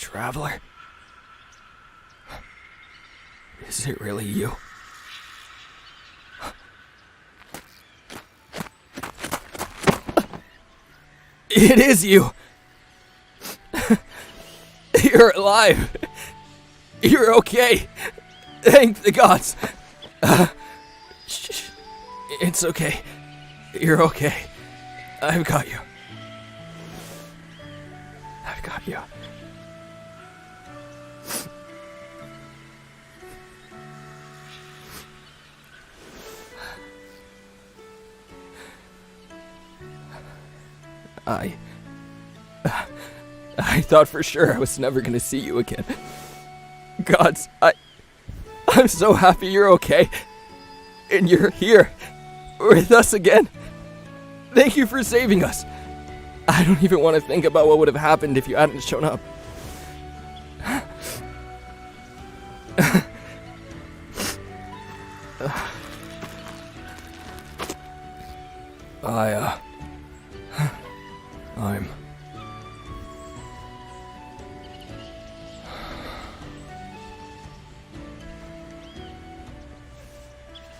Traveler? Is it really you? It is you! You're alive! You're okay! Thank the gods! Shh. It's okay. You're okay. I've got you. I've got you. I thought for sure I was never gonna see you again. Gods, I'm so happy you're okay. And you're here with us again. Thank you for saving us. I don't even want to think about what would have happened if you hadn't shown up.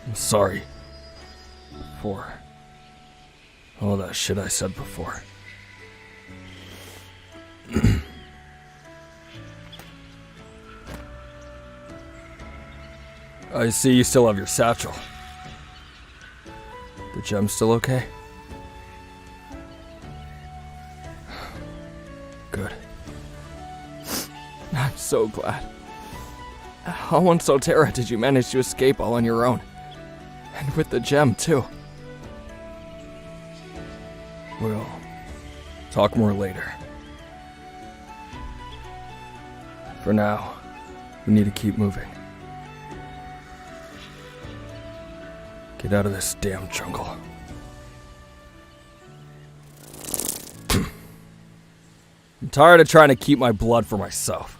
I'm sorry for all that shit I said before. I see you still have your satchel. The gem's still okay? Good. I'm so glad. How on Solterra did you manage to escape all on your own? And with the gem, too. We'll talk more later. For now, we need to keep moving. Get out of this damn jungle. I'm tired of trying to keep my blood for myself.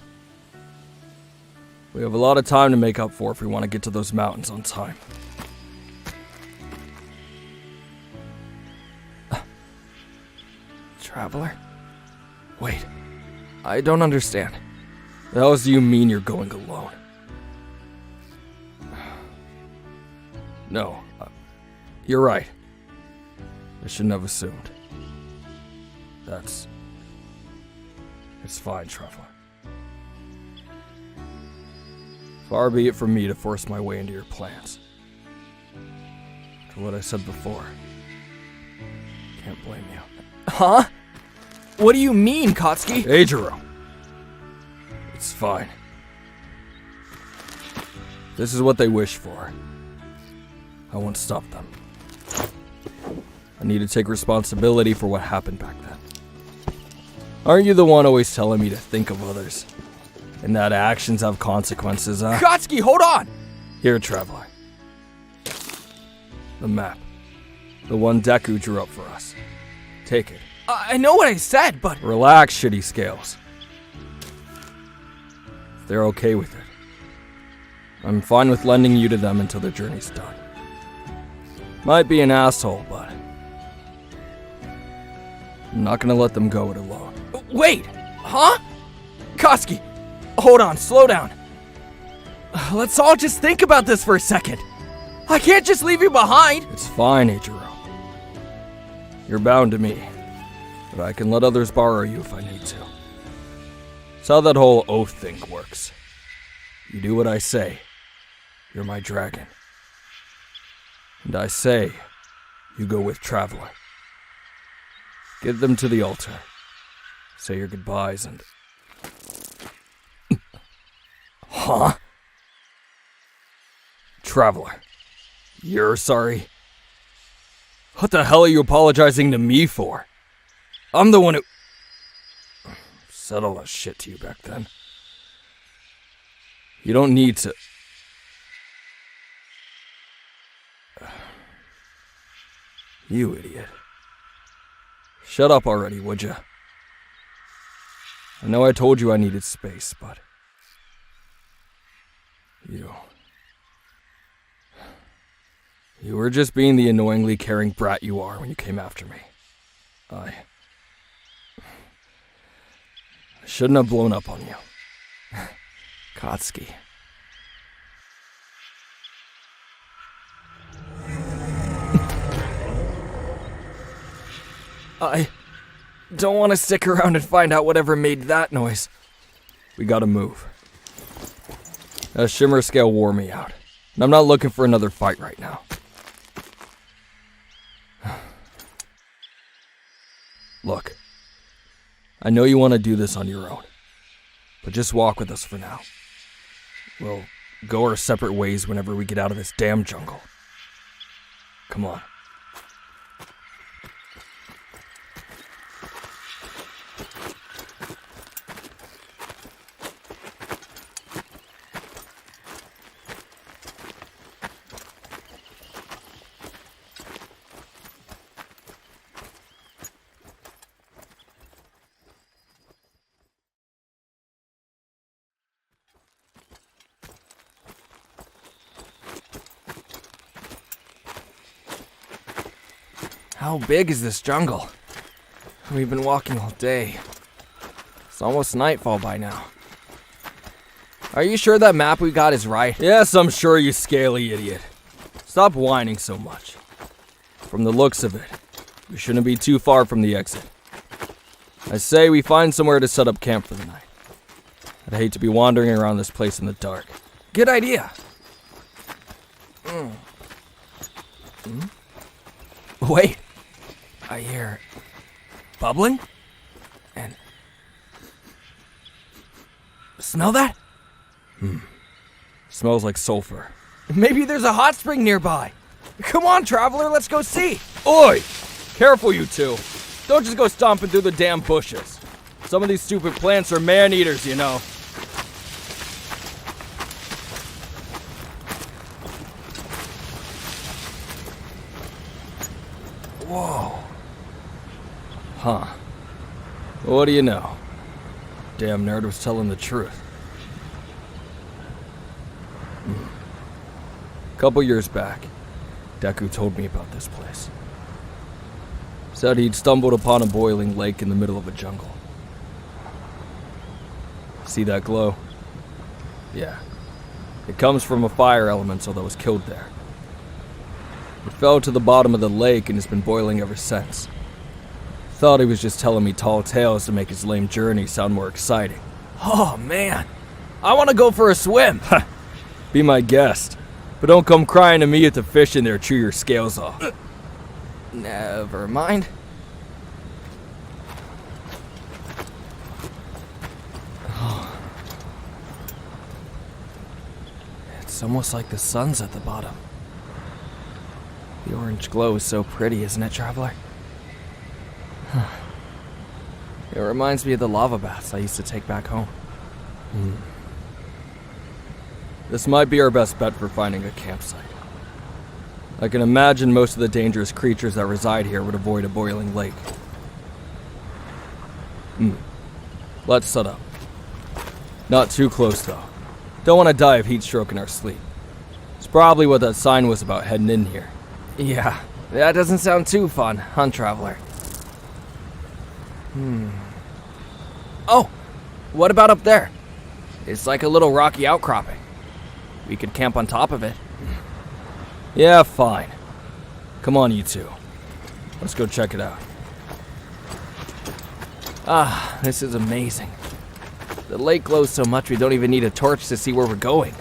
We have a lot of time to make up for if we want to get to those mountains on time. Traveler? Wait, I don't understand. The hell do you mean you're going alone? No, you're right. I shouldn't have assumed. It's fine, Traveler. Far be it from me to force my way into your plans. For what I said before, can't blame you. Huh? What do you mean, Kotsky? Eijiro. It's fine. This is what they wish for. I won't stop them. I need to take responsibility for what happened back then. Aren't you the one always telling me to think of others? And that actions have consequences, huh? Kotsky, hold on! Here, Traveler. The map. The one Deku drew up for us. Take it. I know what I said, but... Relax, shitty scales. If they're okay with it, I'm fine with lending you to them until their journey's done. Might be an asshole, but... I'm not gonna let them go it alone. Wait! Huh? Kotsky! Hold on, slow down. Let's all just think about this for a second. I can't just leave you behind. It's fine, Eijiro. You're bound to me, but I can let others borrow you if I need to. It's how that whole oath thing works. You do what I say, you're my dragon. And I say, you go with Traveler. Get them to the altar. Say your goodbyes and... Huh? Traveler, you're sorry? What the hell are you apologizing to me for? I'm the one who... said all that shit to you back then. You don't need to... You idiot. Shut up already, would ya? I know I told you I needed space, but... You were just being the annoyingly caring brat you are when you came after me. I shouldn't have blown up on you. Kotsky. I don't want to stick around and find out whatever made that noise. We gotta move. That shimmer scale wore me out, and I'm not looking for another fight right now. Look, I know you want to do this on your own, but just walk with us for now. We'll go our separate ways whenever we get out of this damn jungle. Come on. How big is this jungle? We've been walking all day. It's almost nightfall by now. Are you sure that map we got is right? Yes, I'm sure, you scaly idiot. Stop whining so much. From the looks of it, we shouldn't be too far from the exit. I say we find somewhere to set up camp for the night. I'd hate to be wandering around this place in the dark. Good idea. Wait. I hear bubbling? And smell that? Smells like sulfur. Maybe there's a hot spring nearby. Come on, traveler, let's go see. Oi! Careful, you two. Don't just go stomping through the damn bushes. Some of these stupid plants are man-eaters, you know. Whoa. Huh. What do you know? Damn nerd was telling the truth. A couple years back, Deku told me about this place. Said he'd stumbled upon a boiling lake in the middle of a jungle. See that glow? Yeah. It comes from a fire elemental that was killed there. It fell to the bottom of the lake and has been boiling ever since. Thought he was just telling me tall tales to make his lame journey sound more exciting. Oh man, I want to go for a swim. Be my guest, but don't come crying to me at the fish in there chew your scales off. Never mind. It's almost like the sun's at the bottom. The orange glow is so pretty, isn't it, traveler? It reminds me of the lava baths I used to take back home. This might be our best bet for finding a campsite. I can imagine most of the dangerous creatures that reside here would avoid a boiling lake. Let's set up. Not too close, though. Don't want to die of heat stroke in our sleep. It's probably what that sign was about heading in here. Yeah, that doesn't sound too fun, huh, traveler? Oh, what about up there? It's like a little rocky outcropping. We could camp on top of it. Yeah, fine. Come on, you two. Let's go check it out. Ah, this is amazing. The lake glows so much we don't even need a torch to see where we're going.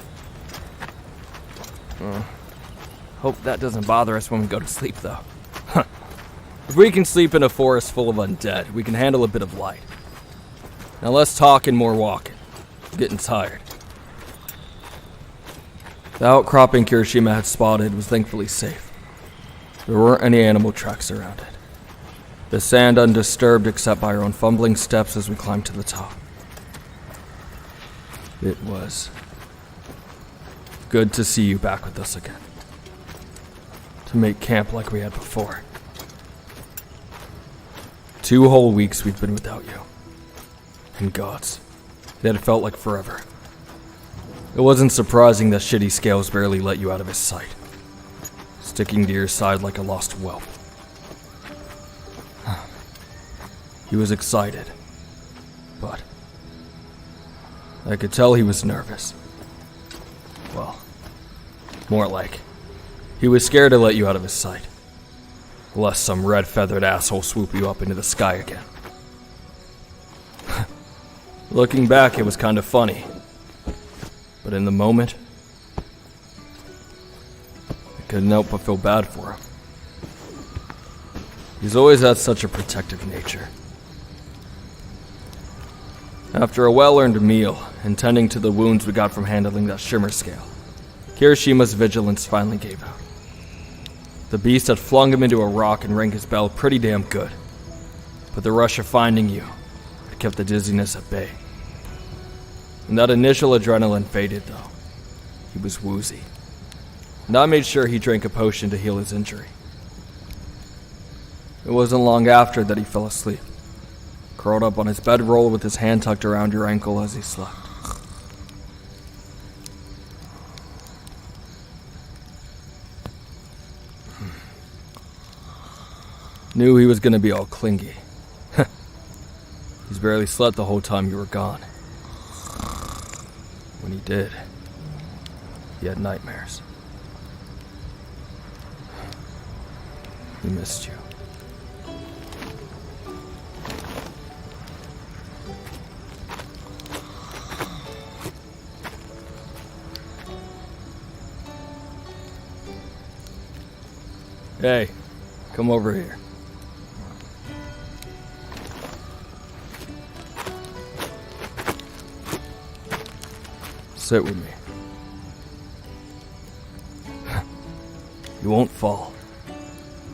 Hope that doesn't bother us when we go to sleep, though. If we can sleep in a forest full of undead, we can handle a bit of light. Now less talking, more walking. I'm getting tired. The outcropping Kirishima had spotted was thankfully safe. There weren't any animal tracks around it. The sand undisturbed except by our own fumbling steps as we climbed to the top. It was good to see you back with us again. To make camp like we had before. 2 whole weeks we've been without you. And gods, it had felt like forever. It wasn't surprising that shitty Scales barely let you out of his sight, sticking to your side like a lost whelp. He was excited, but I could tell he was nervous. Well, more like he was scared to let you out of his sight, lest some red-feathered asshole swoop you up into the sky again. Looking back, it was kind of funny, but in the moment, I couldn't help but feel bad for him. He's always had such a protective nature. After a well-earned meal and tending to the wounds we got from handling that shimmer scale, Kirishima's vigilance finally gave out. The beast had flung him into a rock and rang his bell pretty damn good, but the rush of finding you had kept the dizziness at bay. When that initial adrenaline faded, though, he was woozy, and I made sure he drank a potion to heal his injury. It wasn't long after that he fell asleep, curled up on his bedroll with his hand tucked around your ankle as he slept. Knew he was gonna be all clingy. He's barely slept the whole time you were gone. When he did, he had nightmares. He missed you. Hey, come over here. Sit with me. You won't fall.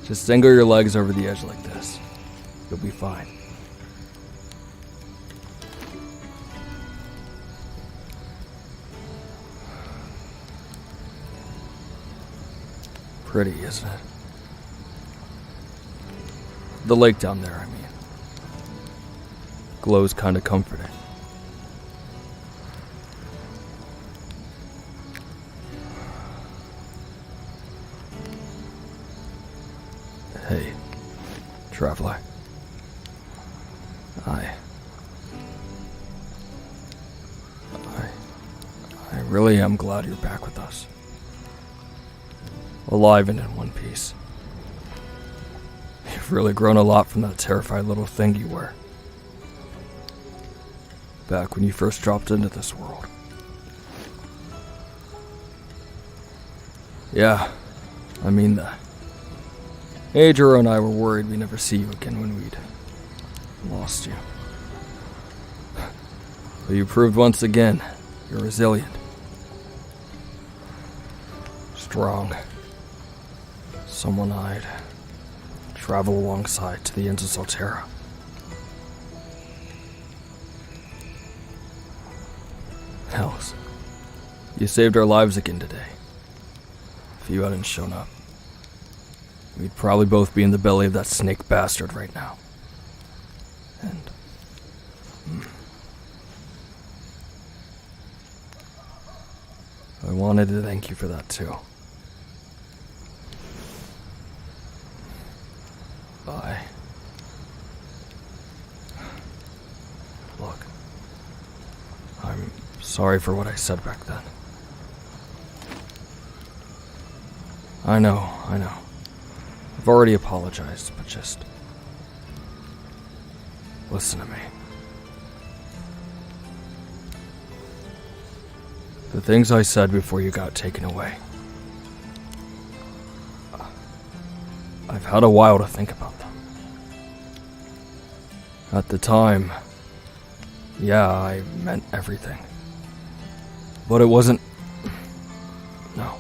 Just dangle your legs over the edge like this. You'll be fine. Pretty, isn't it? The lake down there, I mean. Glows kinda comforting. Hey, traveler. I really am glad you're back with us. Alive and in one piece. You've really grown a lot from that terrified little thing you were. Back when you first dropped into this world. Yeah, I mean that. Adro and I were worried we'd never see you again when we'd lost you. But you proved once again, you're resilient. Strong. Someone I'd travel alongside to the ends of Solterra. Hells, you saved our lives again today. If you hadn't shown up, we'd probably both be in the belly of that snake bastard right now. And I wanted to thank you for that too. Bye. Look, I'm sorry for what I said back then. I know. I've already apologized, but just listen to me. The things I said before you got taken away. I've had a while to think about them. At the time, yeah, I meant everything. But it wasn't... No.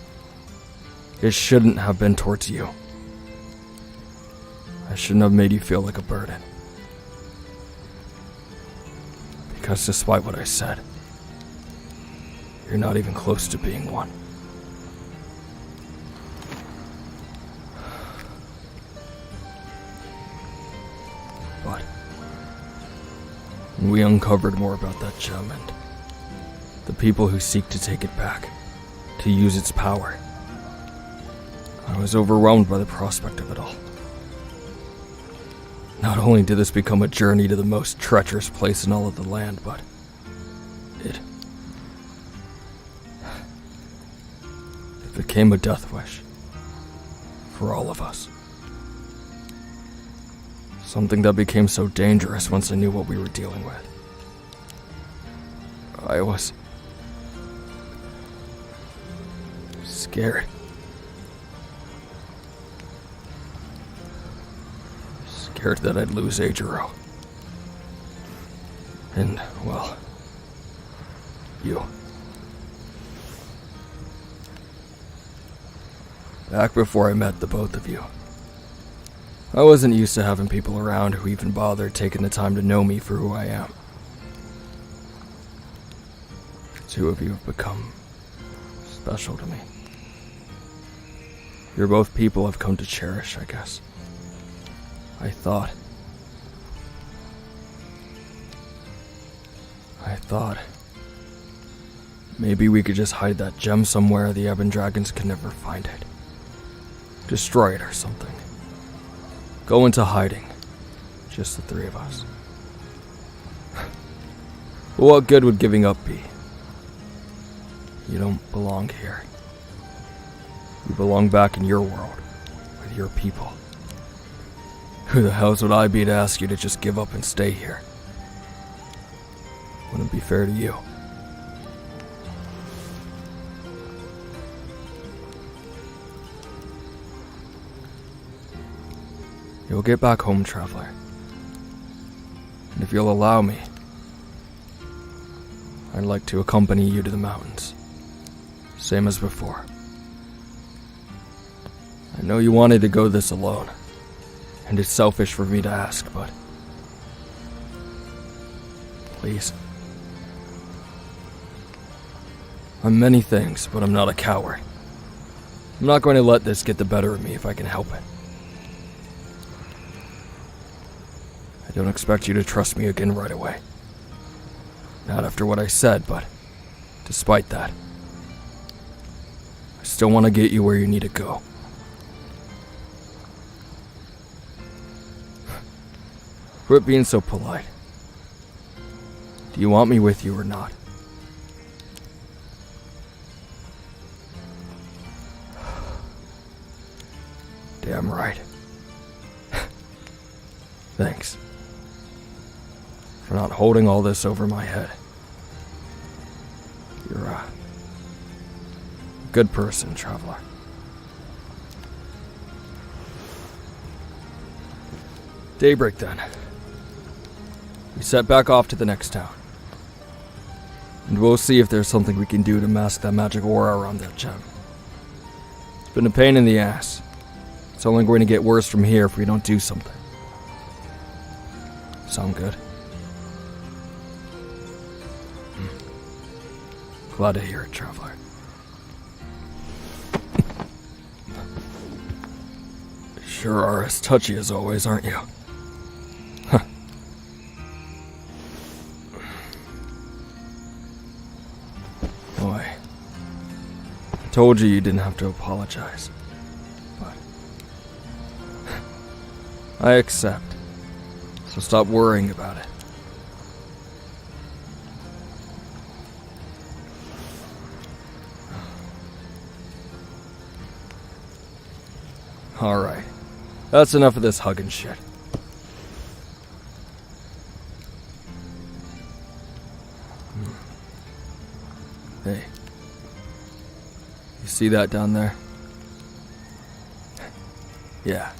It shouldn't have been towards you. I shouldn't have made you feel like a burden. Because despite what I said, you're not even close to being one. But when we uncovered more about that gem and the people who seek to take it back, to use its power, I was overwhelmed by the prospect of it all. Not only did this become a journey to the most treacherous place in all of the land, but it became a death wish. For all of us. Something that became so dangerous once I knew what we were dealing with. I was scared. Scared that I'd lose Ajiro. And, well, you. Back before I met the both of you, I wasn't used to having people around who even bothered taking the time to know me for who I am. The two of you have become special to me. You're both people I've come to cherish, I guess. I thought maybe we could just hide that gem somewhere the Ebon Dragons could never find it. Destroy it or something. Go into hiding. Just the three of us. But what good would giving up be? You don't belong here. You belong back in your world, with your people. Who the hell would I be to ask you to just give up and stay here? Wouldn't be fair to you. You'll get back home, traveler. And if you'll allow me, I'd like to accompany you to the mountains. Same as before. I know you wanted to go this alone, and it's selfish for me to ask, but please. I'm many things, but I'm not a coward. I'm not going to let this get the better of me if I can help it. I don't expect you to trust me again right away. Not after what I said, but despite that, I still want to get you where you need to go. Quit being so polite. Do you want me with you or not? Damn right. Thanks. For not holding all this over my head. You're a good person, traveler. Daybreak then. We set back off to the next town. And we'll see if there's something we can do to mask that magic aura around that gem. It's been a pain in the ass. It's only going to get worse from here if we don't do something. Sound good? Glad to hear it, traveler. Sure are as touchy as always, aren't you? Huh. Boy. I told you didn't have to apologize. But I accept. So stop worrying about it. Alright. That's enough of this hugging shit. Hey. You see that down there? Yeah.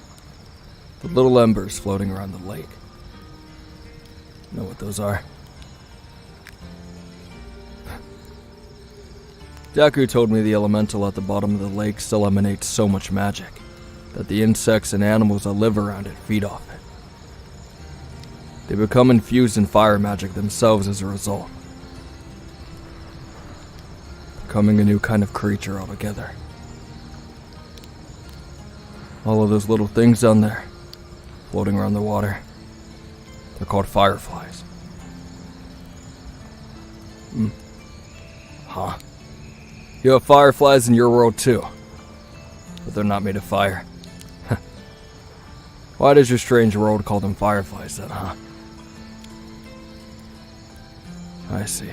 The little embers floating around the lake. Know what those are? Deku told me the elemental at the bottom of the lake still emanates so much magic that the insects and animals that live around it feed off it. They become infused in fire magic themselves as a result, becoming a new kind of creature altogether. All of those little things down there, floating around the water, they're called fireflies. Huh. You have fireflies in your world too, but they're not made of fire. Why does your strange world call them fireflies then, huh? I see.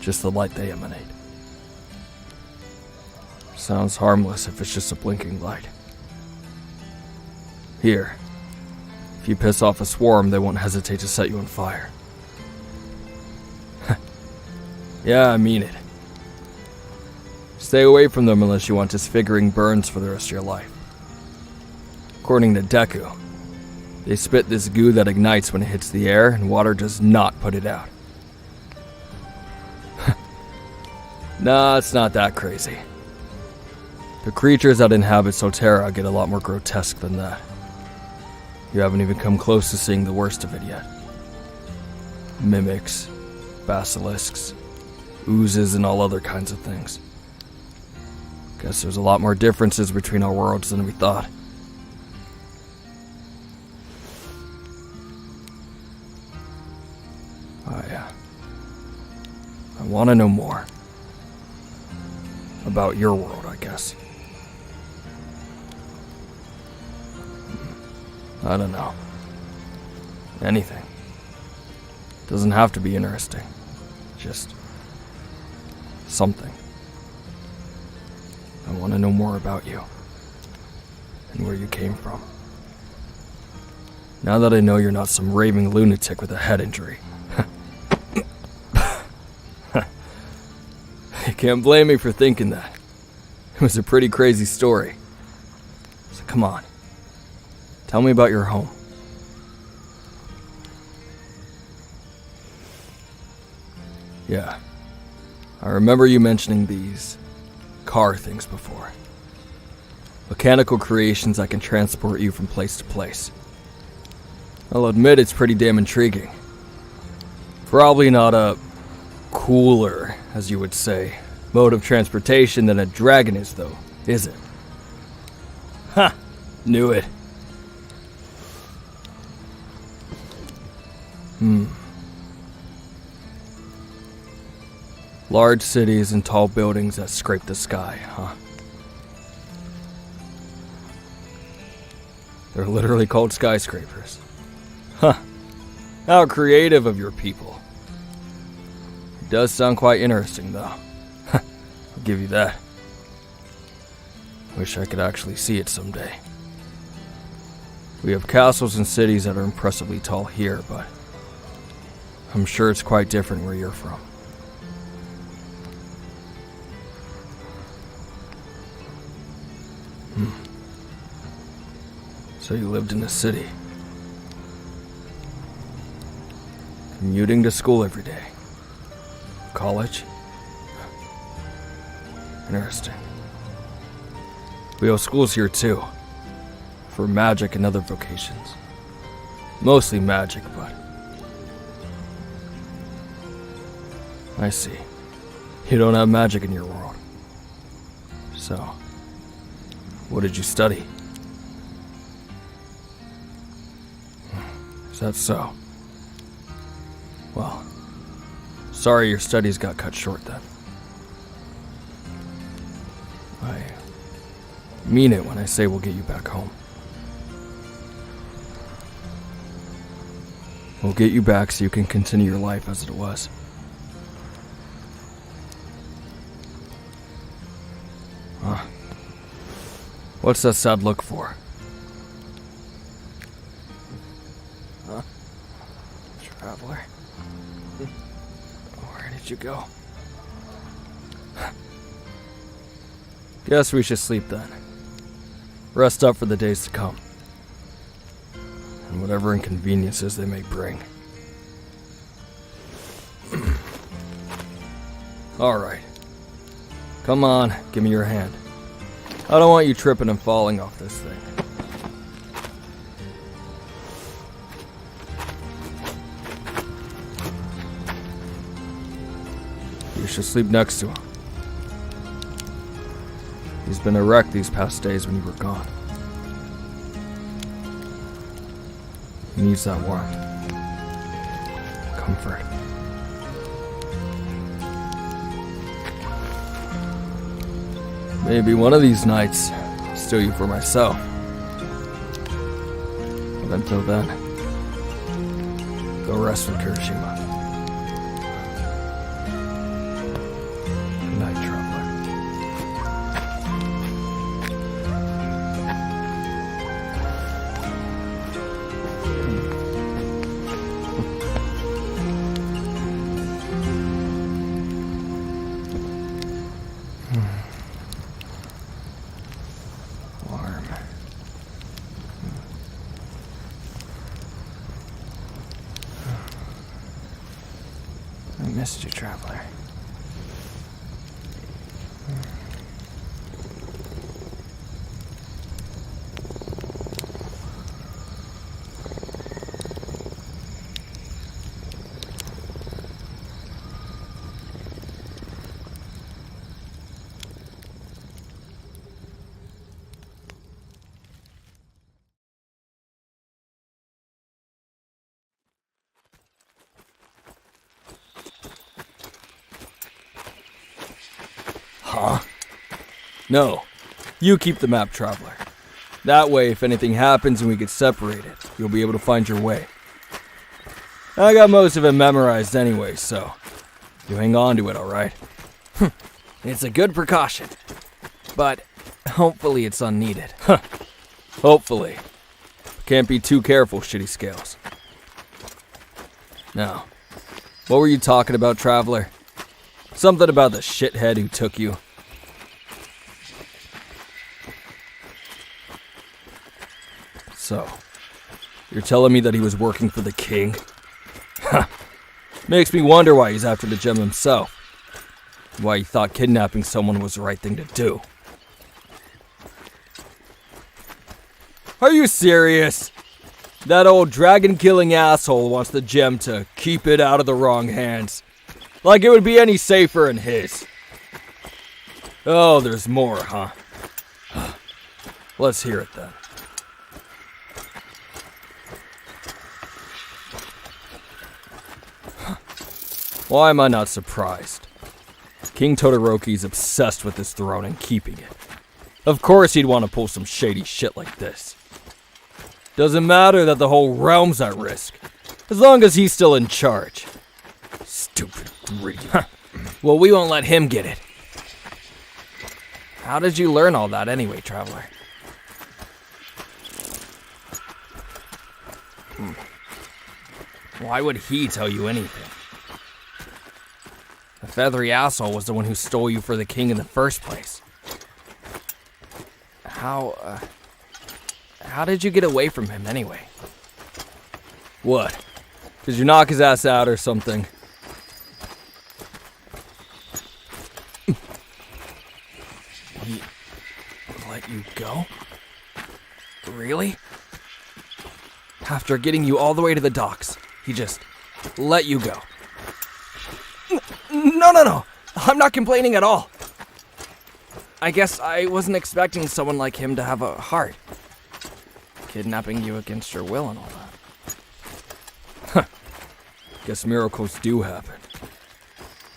Just the light they emanate. Sounds harmless if it's just a blinking light. Here. If you piss off a swarm, they won't hesitate to set you on fire. Yeah, I mean it. Stay away from them unless you want disfiguring burns for the rest of your life. According to Deku, they spit this goo that ignites when it hits the air, and water does not put it out. Nah, it's not that crazy. The creatures that inhabit Sotera get a lot more grotesque than that. You haven't even come close to seeing the worst of it yet. Mimics, basilisks, oozes, and all other kinds of things. Guess there's a lot more differences between our worlds than we thought. I want to know more. About your world, I guess. I don't know. Anything. Doesn't have to be interesting. Just something. I want to know more about you. And where you came from. Now that I know you're not some raving lunatic with a head injury. You can't blame me for thinking that. It was a pretty crazy story. So come on. Tell me about your home. Yeah. I remember you mentioning these car things before. Mechanical creations that can transport you from place to place. I'll admit it's pretty damn intriguing. Probably not a cooler, as you would say, mode of transportation than a dragon is, though, is it? Ha! Knew it. Large cities and tall buildings that scrape the sky, huh? They're literally called skyscrapers. Huh. How creative of your people. It does sound quite interesting, though. I'll give you that. Wish I could actually see it someday. We have castles and cities that are impressively tall here, but I'm sure it's quite different where you're from. So you lived in the city. Commuting to school every day. College? Interesting. We have schools here too. For magic and other vocations. Mostly magic, but... I see. You don't have magic in your world. So, what did you study? Is that so? Well, sorry your studies got cut short then. I mean it when I say we'll get you back home. We'll get you back so you can continue your life as it was. What's that sad look for? Huh? Traveler? Where did you go? Guess we should sleep then. Rest up for the days to come. And whatever inconveniences they may bring. Alright. Come on, give me your hand. I don't want you tripping and falling off this thing. You should sleep next to him. He's been a wreck these past days when you were gone. He needs that warmth. Comfort. Maybe one of these nights, I'll steal you for myself. But until then, go rest with Kirishima. Good night, traveler. missed you, traveler. Huh? No. You keep the map, traveler. That way, if anything happens and we get separated, you'll be able to find your way. I got most of it memorized anyway, so you hang on to it, alright? It's a good precaution. But hopefully it's unneeded. Hopefully. Can't be too careful, Shitty Scales. Now, what were you talking about, traveler? Something about the shithead who took you. So, you're telling me that he was working for the king? Makes me wonder why he's after the gem himself. Why he thought kidnapping someone was the right thing to do. Are you serious? That old dragon-killing asshole wants the gem to keep it out of the wrong hands. Like it would be any safer in his. Oh, there's more, huh? Let's hear it then. Why am I not surprised? King Todoroki's obsessed with his throne and keeping it. Of course he'd want to pull some shady shit like this. Doesn't matter that the whole realm's at risk, as long as he's still in charge. Stupid greedy. Well, we won't let him get it. How did you learn all that anyway, traveler? Why would he tell you anything? The feathery asshole was the one who stole you for the king in the first place. How did you get away from him anyway? What? Did you knock his ass out or something? He let you go? Really? After getting you all the way to the docks, he just let you go. No. I'm not complaining at all. I guess I wasn't expecting someone like him to have a heart. Kidnapping you against your will and all that. Guess miracles do happen.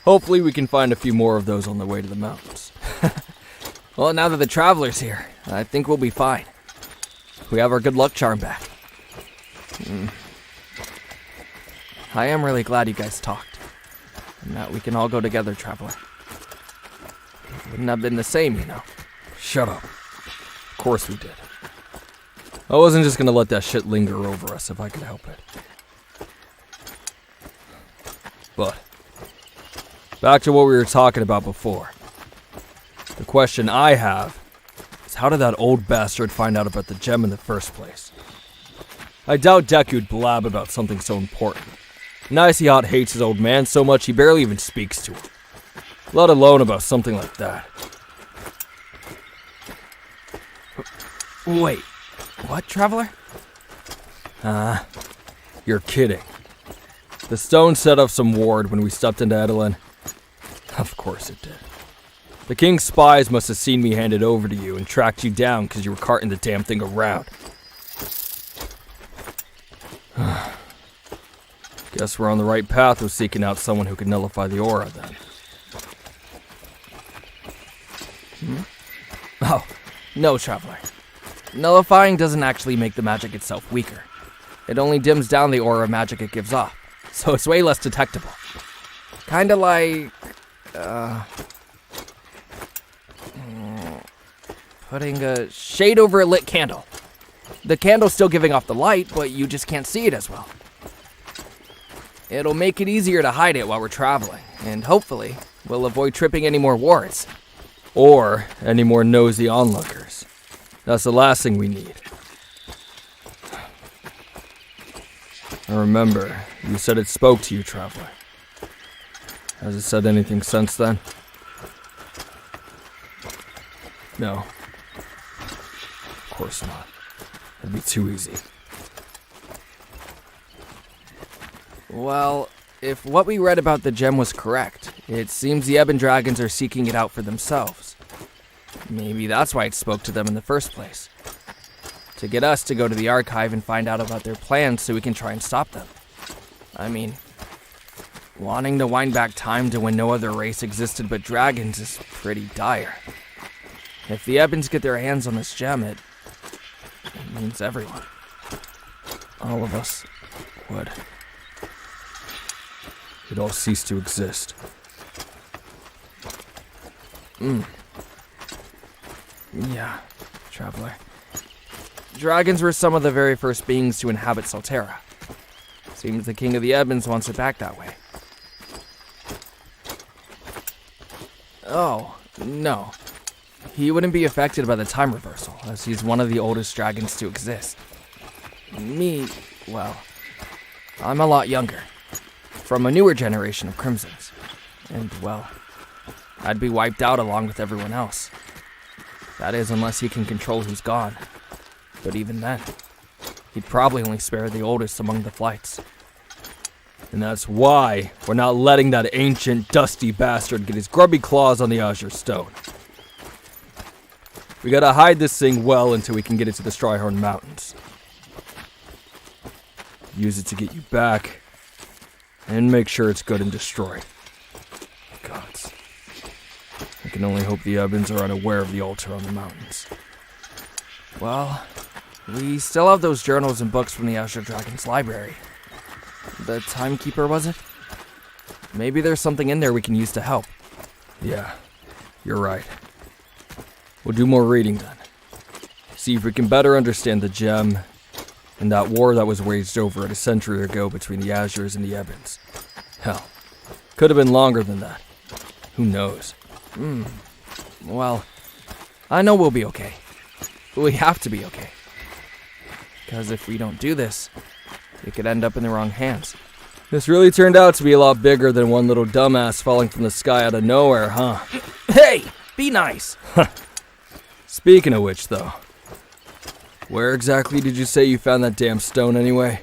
Hopefully we can find a few more of those on the way to the mountains. Well, now that the traveler's here, I think we'll be fine. We have our good luck charm back. I am really glad you guys talked. And that we can all go together, traveler. Wouldn't have been the same, you know. Shut up. Of course we did. I wasn't just gonna let that shit linger over us if I could help it. But, back to what we were talking about before. The question I have is how did that old bastard find out about the gem in the first place? I doubt Deku'd blab about something so important. Nicey-Hot hates his old man so much he barely even speaks to him. Let alone about something like that. Wait, what, traveler? You're kidding. The stone set up some ward when we stepped into Edelin. Of course it did. The king's spies must have seen me hand it over to you and tracked you down because you were carting the damn thing around. Guess we're on the right path with seeking out someone who can nullify the aura, then. Oh, no, traveler. Nullifying doesn't actually make the magic itself weaker. It only dims down the aura magic it gives off, so it's way less detectable. Kinda like... putting a shade over a lit candle. The candle's still giving off the light, but you just can't see it as well. It'll make it easier to hide it while we're traveling, and hopefully, we'll avoid tripping any more wards. Or any more nosy onlookers. That's the last thing we need. I remember, you said it spoke to you, traveler. Has it said anything since then? No. Of course not. That'd be too easy. Well, if what we read about the gem was correct, it seems the Ebon Dragons are seeking it out for themselves. Maybe that's why it spoke to them in the first place. To get us to go to the archive and find out about their plans so we can try and stop them. I mean, wanting to wind back time to when no other race existed but dragons is pretty dire. If the Ebons get their hands on this gem, it means everyone. All of us would. It all cease to exist. Yeah, traveler. Dragons were some of the very first beings to inhabit Solterra. Seems the king of the Ebons wants it back that way. Oh, no. He wouldn't be affected by the time reversal, as he's one of the oldest dragons to exist. Me, well, I'm a lot younger. From a newer generation of Crimsons. And, well, I'd be wiped out along with everyone else. That is, unless he can control who's gone. But even then, he'd probably only spare the oldest among the flights. And that's why we're not letting that ancient, dusty bastard get his grubby claws on the Azure Stone. We gotta hide this thing well until we can get it to the Stryhorn Mountains. Use it to get you back, and make sure it's good and destroyed. Gods. I can only hope the Ebons are unaware of the altar on the mountains. Well, we still have those journals and books from the Azure Dragon's library. The Timekeeper, was it? Maybe there's something in there we can use to help. Yeah, you're right. We'll do more reading then. See if we can better understand the gem and that war that was waged over it a century ago between the Azures and the Ebons. Hell, could have been longer than that. Who knows? Well, I know we'll be okay. We have to be okay. Because if we don't do this, it could end up in the wrong hands. This really turned out to be a lot bigger than one little dumbass falling from the sky out of nowhere, huh? Hey, be nice. Speaking of which, though, where exactly did you say you found that damn stone anyway?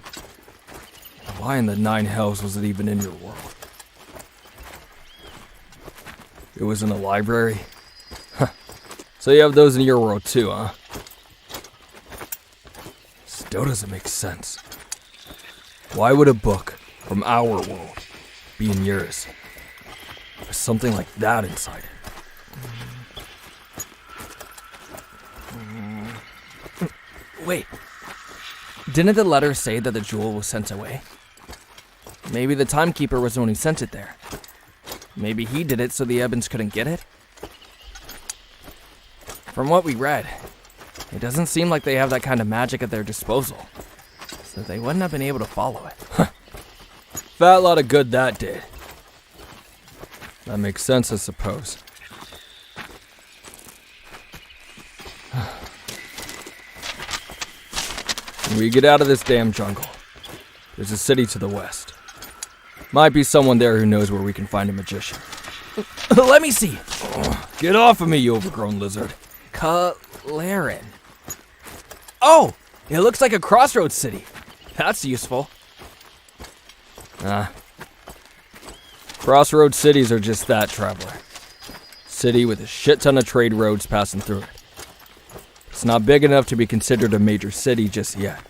Why in the nine hells was it even in your world? It was in a library? Huh. So you have those in your world too, huh? Still doesn't make sense. Why would a book from our world be in yours? There's something like that inside it. Wait, didn't the letter say that the jewel was sent away? Maybe the Timekeeper was the one who sent it there. Maybe he did it so the Ebons couldn't get it? From what we read, it doesn't seem like they have that kind of magic at their disposal, so they wouldn't have been able to follow it. Fat lot of good that did. That makes sense, I suppose. When we get out of this damn jungle, there's a city to the west. Might be someone there who knows where we can find a magician. Let me see. Get off of me, you overgrown lizard. Kalarin. Oh, it looks like a crossroads city. That's useful. Crossroads cities are just that, traveler. City with a shit ton of trade roads passing through it. It's not big enough to be considered a major city just yet.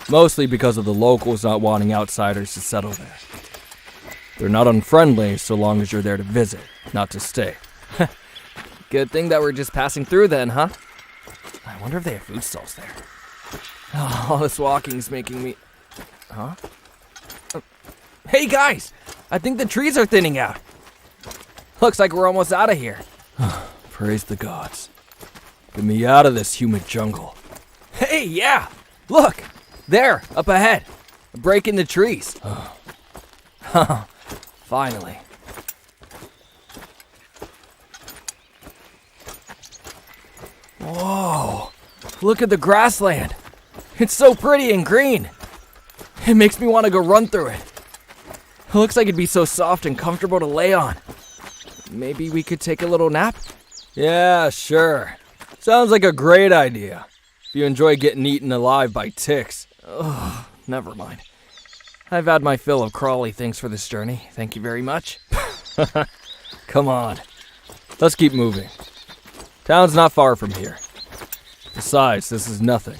Mostly because of the locals not wanting outsiders to settle there. They're not unfriendly so long as you're there to visit, not to stay. Good thing that we're just passing through then, huh? I wonder if they have food stalls there. Oh, all this walking's making me... Huh? Hey guys! I think the trees are thinning out. Looks like we're almost out of here. Praise the gods. Get me out of this humid jungle. Hey, yeah! Look! There, up ahead. A break in the trees. Finally. Whoa! Look at the grassland. It's so pretty and green. It makes me want to go run through it. It looks like it'd be so soft and comfortable to lay on. Maybe we could take a little nap? Yeah, sure. Sounds like a great idea. If you enjoy getting eaten alive by ticks. Ugh, never mind. I've had my fill of crawly things for this journey. Thank you very much. Come on. Let's keep moving. Town's not far from here. Besides, this is nothing.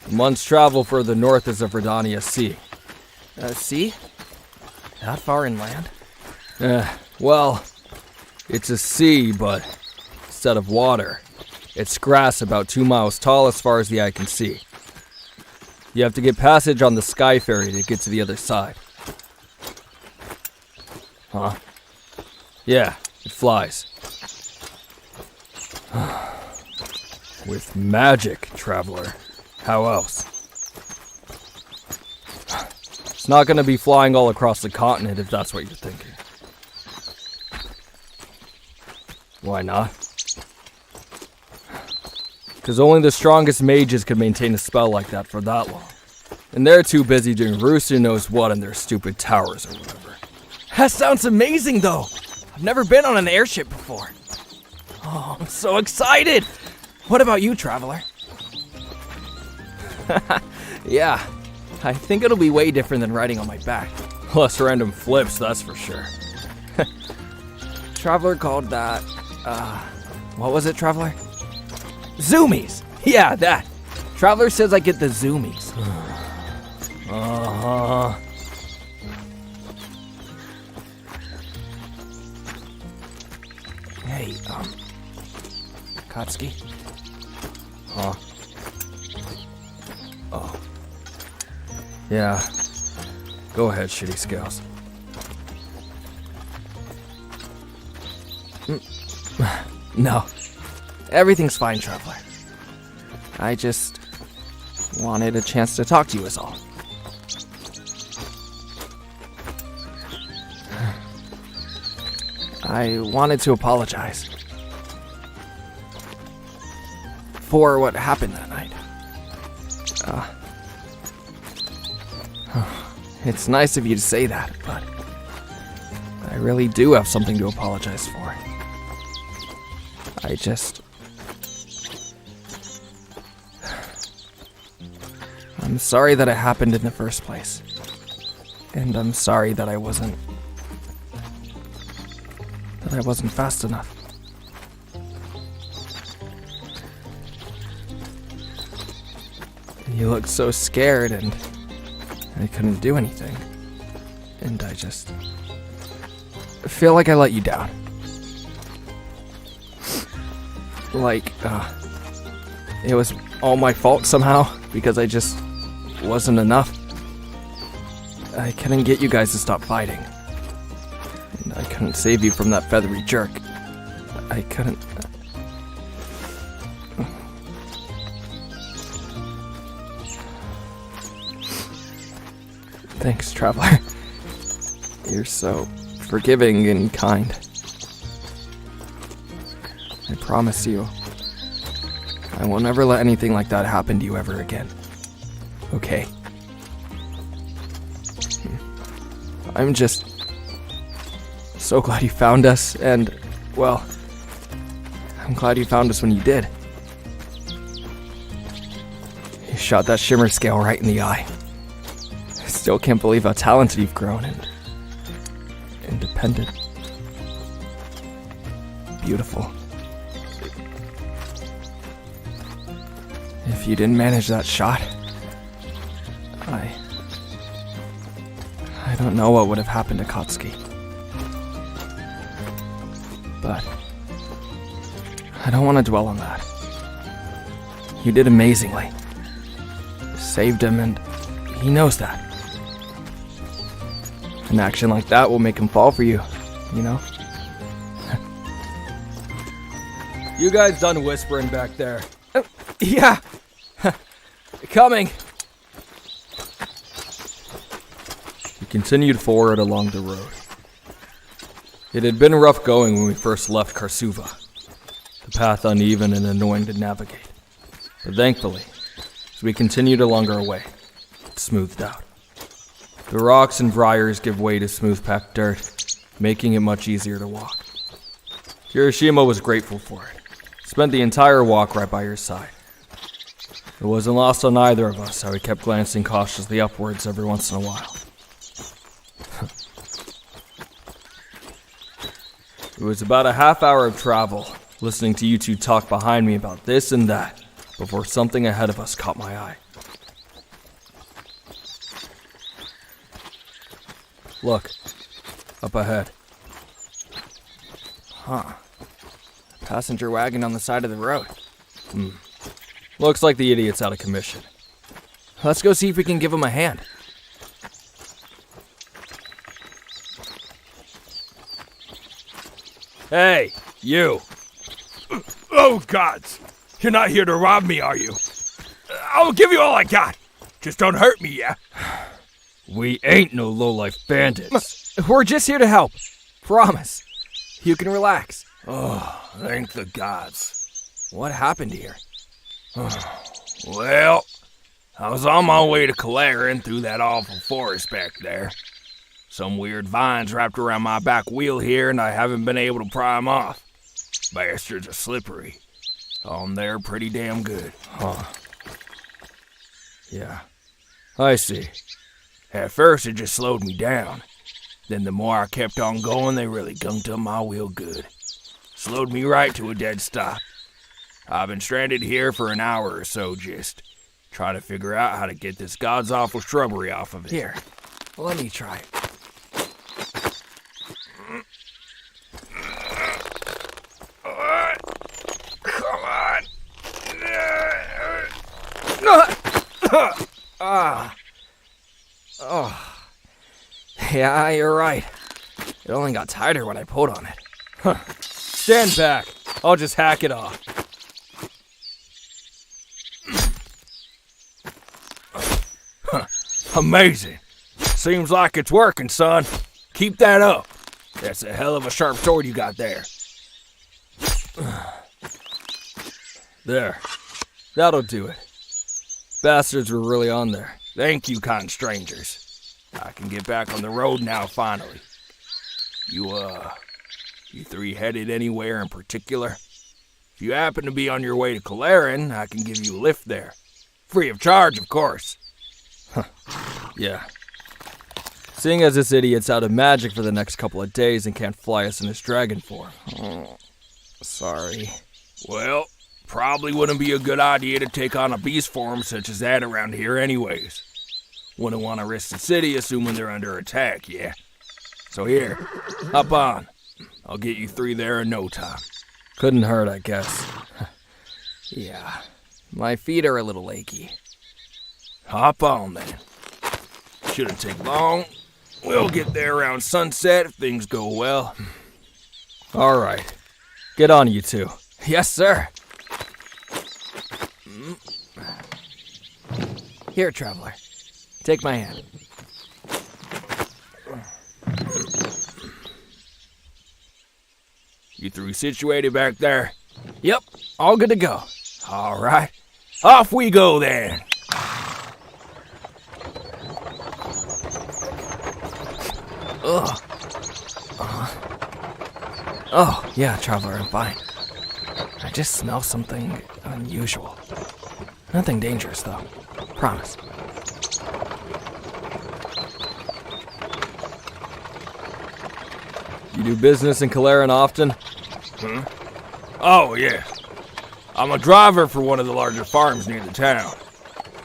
A month's travel further north is the Verdania Sea. Sea? That far inland? Well, it's a sea, but instead of water, it's grass about 2 miles tall as far as the eye can see. You have to get passage on the sky ferry to get to the other side. Huh? Yeah, it flies. With magic, traveler. How else? It's not gonna be flying all across the continent if that's what you're thinking. Why not? Because only the strongest mages could maintain a spell like that for that long. And they're too busy doing Rooster knows what in their stupid towers or whatever. That sounds amazing, though. I've never been on an airship before. Oh, I'm so excited. What about you, traveler? Yeah, I think it'll be way different than riding on my back. Less random flips, that's for sure. Traveler called that, what was it, Traveler? Zoomies! Yeah, that. Traveler says I get the zoomies. Uh-huh. Hey, Katsuki? Huh? Oh. Yeah. Go ahead, Shitty Scales. No. Everything's fine, Traveler. I just wanted a chance to talk to you is all. I wanted to apologize for what happened that night. It's nice of you to say that, but I really do have something to apologize for. I'm sorry that it happened in the first place. And I'm sorry that I wasn't fast enough. You looked so scared and I couldn't do anything. And I feel like I let you down. Like, it was all my fault somehow because I just wasn't enough. I couldn't get you guys to stop fighting. And I couldn't save you from that feathery jerk. I couldn't... Thanks, Traveler. You're so forgiving and kind. I promise you, I will never let anything like that happen to you ever again. Okay? I'm just so glad you found us, and, well, I'm glad you found us when you did. You shot that shimmer scale right in the eye. I still can't believe how talented you've grown and independent. Beautiful. If you didn't manage that shot, I don't know what would have happened to Katsuki. But I don't want to dwell on that. You did amazingly. You saved him, and he knows that. An action like that will make him fall for you, you know? You guys done whispering back there? Yeah. Coming. We continued forward along the road. It had been rough going when we first left Karsuva. The path uneven and annoying to navigate. But thankfully, as we continued along our way, it smoothed out. The rocks and briars give way to smooth-packed dirt, making it much easier to walk. Hiroshima was grateful for it. Spent the entire walk right by your side. It wasn't lost on either of us how he kept glancing cautiously upwards every once in a while. It was about a half hour of travel, listening to you two talk behind me about this and that, before something ahead of us caught my eye. Look, up ahead. Huh. Passenger wagon on the side of the road. Looks like the idiot's out of commission. Let's go see if we can give him a hand. Hey, you! Oh, gods! You're not here to rob me, are you? I'll give you all I got. Just don't hurt me, yeah? We ain't no lowlife bandits. We're just here to help. Promise. You can relax. Oh, thank the gods. What happened here? Well, I was on my way to Calarin through that awful forest back there. Some weird vines wrapped around my back wheel here, and I haven't been able to pry them off. Bastards are slippery. They're pretty damn good. Huh. Yeah, I see. At first, it just slowed me down. Then the more I kept on going, they really gunked up my wheel good. Slowed me right to a dead stop. I've been stranded here for an hour or so, just trying to figure out how to get this god's awful shrubbery off of it. Here, let me try it. Come on. Yeah, you're right. It only got tighter when I pulled on it. Stand back. I'll just hack it off. Amazing. Seems like it's working, son. Keep that up. That's a hell of a sharp sword you got there. There. That'll do it. Bastards were really on there. Thank you, kind strangers. I can get back on the road now, finally. You three headed anywhere in particular? If you happen to be on your way to Calarin, I can give you a lift there. Free of charge, of course. Yeah. Seeing as this idiot's out of magic for the next couple of days and can't fly us in his dragon form. Oh, sorry. Well, probably wouldn't be a good idea to take on a beast form such as that around here anyways. Wouldn't want to risk the city assuming they're under attack, yeah? So here, hop on. I'll get you three there in no time. Couldn't hurt, I guess. Yeah, my feet are a little achy. Hop on then. Shouldn't take long. We'll get there around sunset if things go well. All right. Get on, you two. Yes, sir. Here, traveler. Take my hand. You three situated back there? Yep, all good to go. All right. Off we go then. Ugh. Oh, yeah, traveler, I'm fine. I just smell something unusual. Nothing dangerous, though. Promise. You do business in Calarin often? Oh, yeah. I'm a driver for one of the larger farms near the town.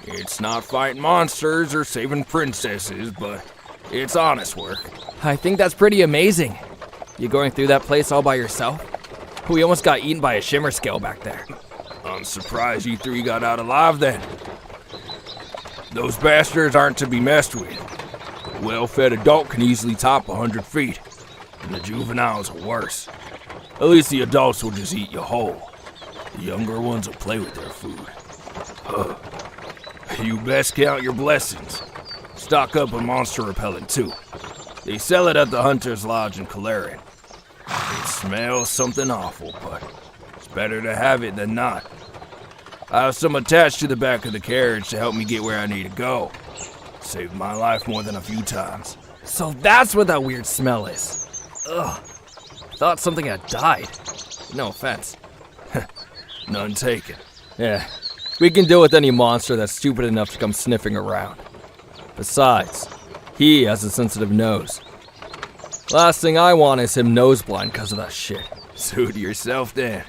It's not fighting monsters or saving princesses, but it's honest work. I think that's pretty amazing. You going through that place all by yourself? We almost got eaten by a shimmer scale back there. I'm surprised you three got out alive then. Those bastards aren't to be messed with. A well-fed adult can easily top 100 feet, and the juveniles are worse. At least the adults will just eat you whole. The younger ones will play with their food. You best count your blessings. Stock up on monster repellent too. They sell it at the Hunter's Lodge in Calarin. It smells something awful, but it's better to have it than not. I have some attached to the back of the carriage to help me get where I need to go. Saved my life more than a few times. So that's what that weird smell is. Ugh. Thought something had died. No offense. None taken. Yeah, we can deal with any monster that's stupid enough to come sniffing around. Besides, he has a sensitive nose. Last thing I want is him nose blind because of that shit. Suit yourself then.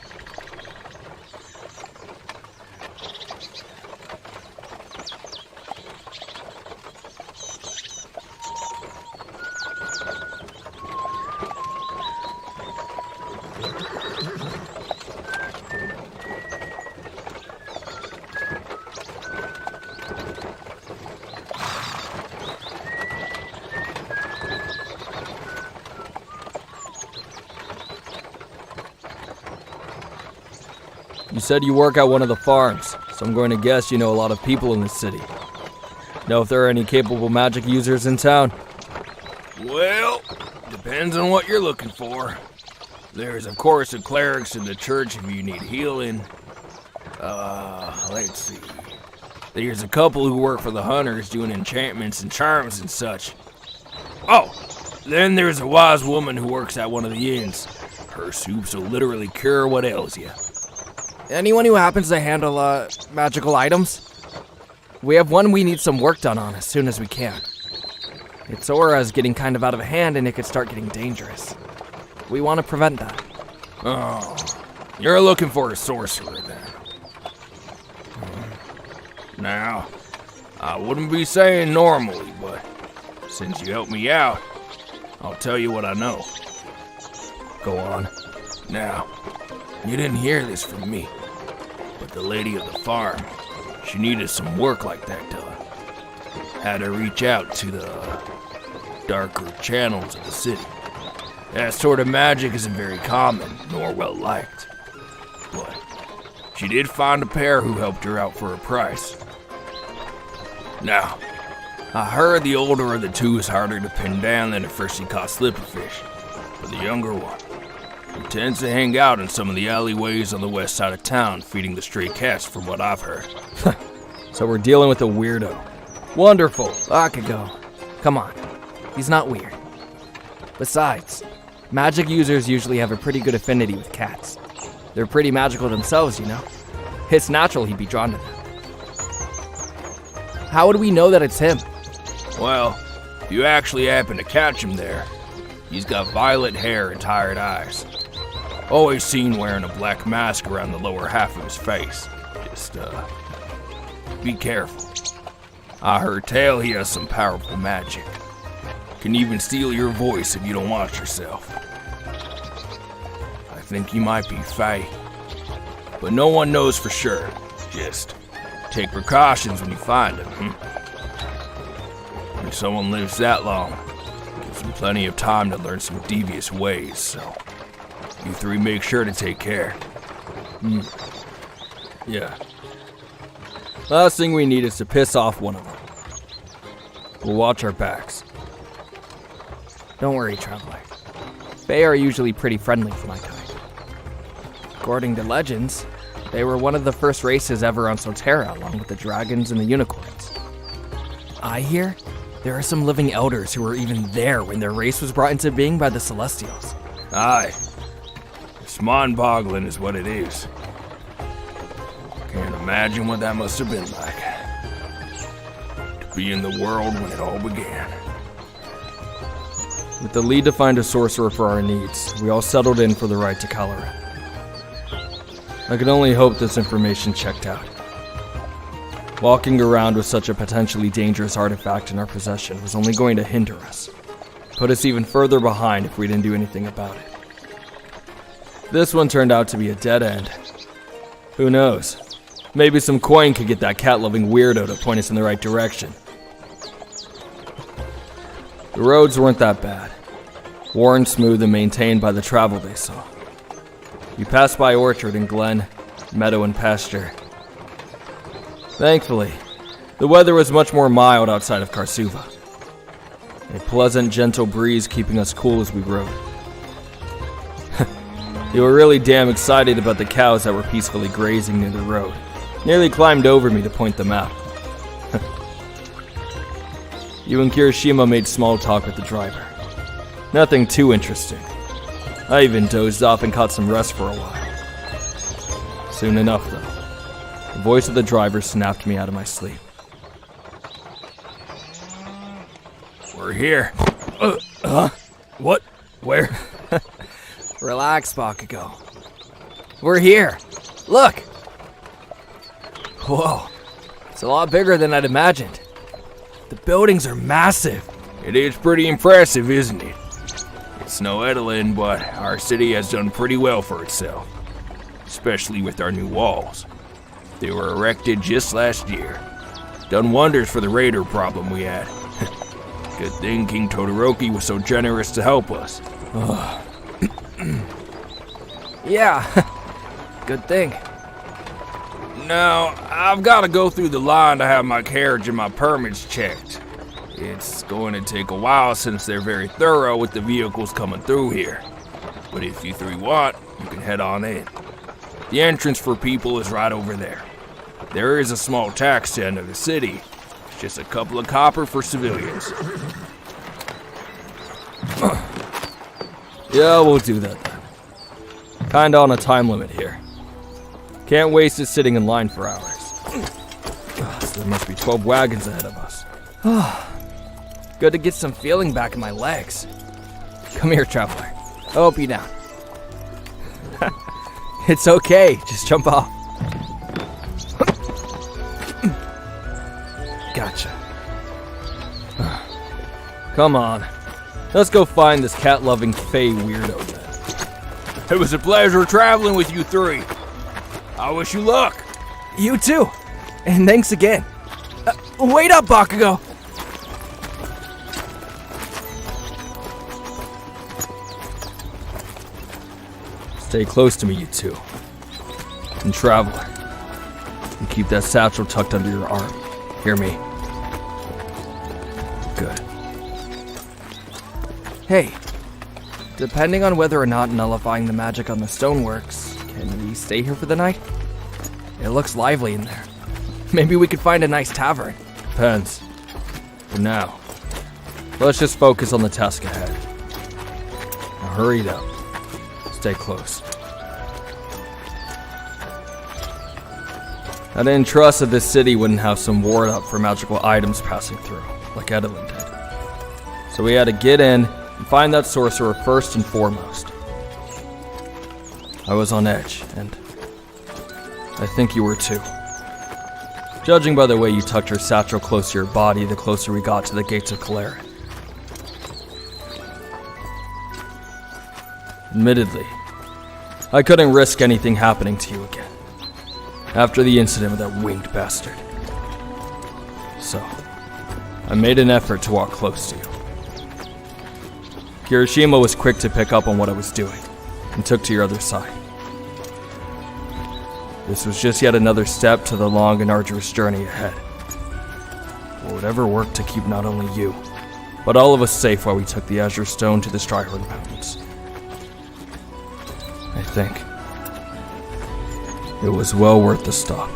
You said you work at one of the farms, so I'm going to guess you know a lot of people in the city. Know if there are any capable magic users in town? Well, depends on what you're looking for. There's, of course, the clerics in the church if you need healing. Let's see. There's a couple who work for the hunters doing enchantments and charms and such. Oh, then there's a wise woman who works at one of the inns. Her soups will literally cure what ails you. Anyone who happens to handle, magical items? We have one we need some work done on as soon as we can. Its aura is getting kind of out of hand and it could start getting dangerous. We want to prevent that. Oh, you're looking for a sorcerer then. Now, I wouldn't be saying normally, but since you helped me out, I'll tell you what I know. Go on. Now, you didn't hear this from me, but the lady of the farm, she needed some work like that done. Had her reach out to the darker channels of the city. That sort of magic isn't very common, nor well liked. But she did find a pair who helped her out for a price. Now, I heard the older of the two is harder to pin down than at first he caught slippy fish, but the younger one, he tends to hang out in some of the alleyways on the west side of town, feeding the stray cats from what I've heard. So we're dealing with a weirdo. Wonderful. Bakуgo. Come on. He's not weird. Besides, magic users usually have a pretty good affinity with cats. They're pretty magical themselves, you know. It's natural he'd be drawn to them. How would we know that it's him? Well, if you actually happen to catch him there, he's got violet hair and tired eyes. Always seen wearing a black mask around the lower half of his face. Just, be careful. I heard tell he has some powerful magic. Can even steal your voice if you don't watch yourself. I think he might be Fae, but no one knows for sure. Just take precautions when you find him. If someone lives that long, it gives them plenty of time to learn some devious ways, so you three make sure to take care. Yeah. Last thing we need is to piss off one of them. We'll watch our backs. Don't worry, traveler. Fae are usually pretty friendly for my kind. According to legends, they were one of the first races ever on Sotera, along with the dragons and the unicorns. I hear there are some living elders who were even there when their race was brought into being by the Celestials. Aye. It's mind-boggling is what it is. Can't imagine what that must have been like. To be in the world when it all began. With the lead to find a sorcerer for our needs, we all settled in for the right to Cholera. I could only hope this information checked out. Walking around with such a potentially dangerous artifact in our possession was only going to hinder us, put us even further behind if we didn't do anything about it. This one turned out to be a dead end. Who knows? Maybe some coin could get that cat-loving weirdo to point us in the right direction. The roads weren't that bad. Worn smooth and maintained by the travel they saw. You passed by orchard and glen, meadow and pasture. Thankfully, the weather was much more mild outside of Karsuva. A pleasant, gentle breeze keeping us cool as we rode. You were really damn excited about the cows that were peacefully grazing near the road. Nearly climbed over me to point them out. You and Kirishima made small talk with the driver. Nothing too interesting. I even dozed off and caught some rest for a while. Soon enough, though, the voice of the driver snapped me out of my sleep. We're here. What? Where? Relax, Bakugo. We're here. Look! Whoa. It's a lot bigger than I'd imagined. The buildings are massive. It is pretty impressive, isn't it? It's no Edelin, but our city has done pretty well for itself. Especially with our new walls. They were erected just last year. Done wonders for the raider problem we had. Good thing King Todoroki was so generous to help us. Yeah, good thing. Now, I've got to go through the line to have my carriage and my permits checked. It's going to take a while since they're very thorough with the vehicles coming through here. But if you three want, you can head on in. The entrance for people is right over there. There is a small tax to enter the city. It's just a couple of copper for civilians. Yeah, we'll do that then. Kinda on a time limit here. Can't waste it sitting in line for hours. So there must be 12 wagons ahead of us. Good to get some feeling back in my legs. Come here, traveler. I'll help you down. It's okay, just jump off. Gotcha. Come on. Let's go find this cat-loving Fae weirdo then. It was a pleasure traveling with you three. I wish you luck. You too. And thanks again. Wait up, Bakugo. Stay close to me, you two. And traveler. And keep that satchel tucked under your arm. Hear me? Good. Hey, depending on whether or not nullifying the magic on the stone works, can we stay here for the night? It looks lively in there. Maybe we could find a nice tavern. Depends. For now, let's just focus on the task ahead. Now hurry it up. Stay close. I didn't trust that this city wouldn't have some ward up for magical items passing through, like Edelin did. So we had to get in and find that sorcerer first and foremost. I was on edge, and I think you were too. Judging by the way you tucked your satchel close to your body the closer we got to the gates of Calaran. Admittedly, I couldn't risk anything happening to you again, after the incident with that winged bastard. So, I made an effort to walk close to you. Kirishima was quick to pick up on what I was doing, and took to your other side. This was just yet another step to the long and arduous journey ahead. But whatever worked to keep not only you, but all of us safe while we took the Azure Stone to the Strihorn Mountains. I think it was well worth the stop.